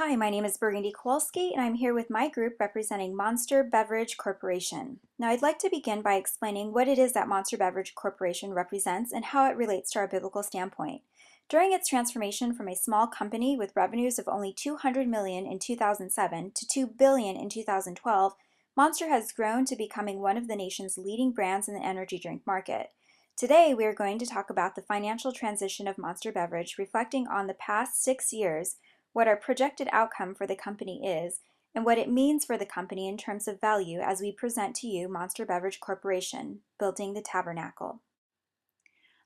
Hi, my name is Burgundy Kowalski, and I'm here with my group representing Monster Beverage Corporation. Now, I'd like to begin by explaining what it is that Monster Beverage Corporation represents and how it relates to our biblical standpoint. During its transformation from a small company with revenues of only $200 million in 2007 to $2 billion in 2012, Monster has grown to becoming one of the nation's leading brands in the energy drink market. Today, we are going to talk about the financial transition of Monster Beverage, reflecting on the past 6 years, what our projected outcome for the company is, and what it means for the company in terms of value as we present to you Monster Beverage Corporation, Building the Tabernacle.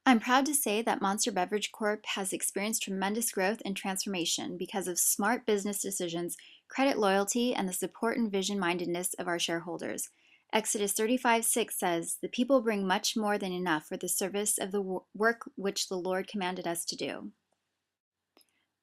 I'm proud to say that Monster Beverage Corp has experienced tremendous growth and transformation because of smart business decisions, credit loyalty, and the support and vision-mindedness of our shareholders. Exodus 35:6 says, "The people bring much more than enough for the service of the work which the Lord commanded us to do."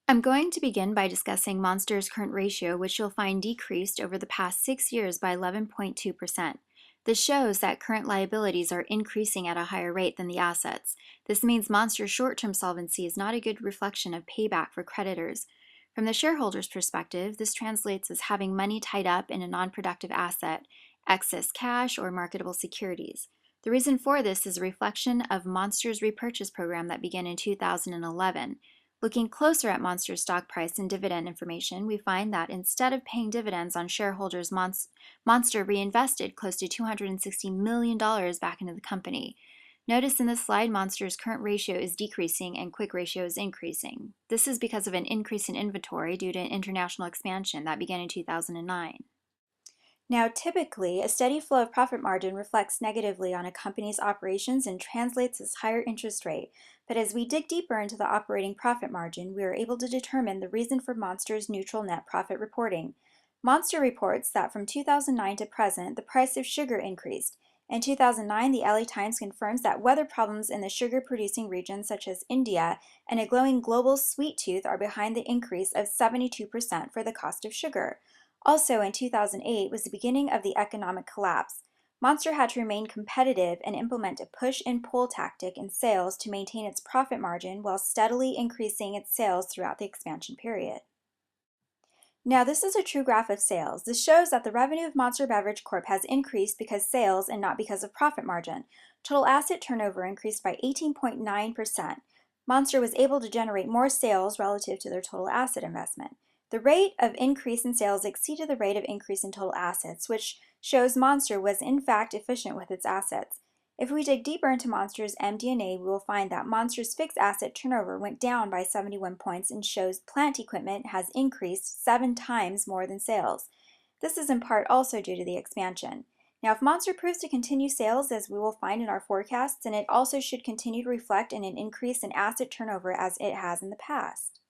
I'm going to begin by discussing Monster's current ratio, which you'll find decreased over the past 6 years by 11.2%. This shows that current liabilities are increasing at a higher rate than the assets. This means Monster's short-term solvency is not a good reflection of payback for creditors. From the shareholder's perspective, this translates as having money tied up in a non-productive asset, excess cash, or marketable securities. The reason for this is a reflection of Monster's repurchase program that began in 2011. Looking closer at Monster's stock price and dividend information, we find that instead of paying dividends on shareholders, Monster reinvested close to $260 million back into the company. Notice in this slide, Monster's current ratio is decreasing and quick ratio is increasing. This is because of an increase in inventory due to an international expansion that began in 2009. Now, typically, a steady flow of profit margin reflects negatively on a company's operations and translates as higher interest rate. But as we dig deeper into the operating profit margin, we are able to determine the reason for Monster's neutral net profit reporting. Monster reports that from 2009 to present, the price of sugar increased. In 2009, the LA Times confirms that weather problems in the sugar-producing regions such as India and a growing global sweet tooth are behind the increase of 72% for the cost of sugar. Also, in 2008 was the beginning of the economic collapse. Monster had to remain competitive and implement a push and pull tactic in sales to maintain its profit margin while steadily increasing its sales throughout the expansion period. Now, this is a true graph of sales. This shows that the revenue of Monster Beverage Corp has increased because sales and not because of profit margin. Total asset turnover increased by 18.9%. Monster was able to generate more sales relative to their total asset investment. The rate of increase in sales exceeded the rate of increase in total assets, which shows Monster was in fact efficient with its assets. If we dig deeper into Monster's MD&A, we will find that Monster's fixed asset turnover went down by 71 points and shows plant equipment has increased 7 times more than sales. This is in part also due to the expansion. Now, if Monster proves to continue sales, as we will find in our forecasts, then it also should continue to reflect in an increase in asset turnover as it has in the past.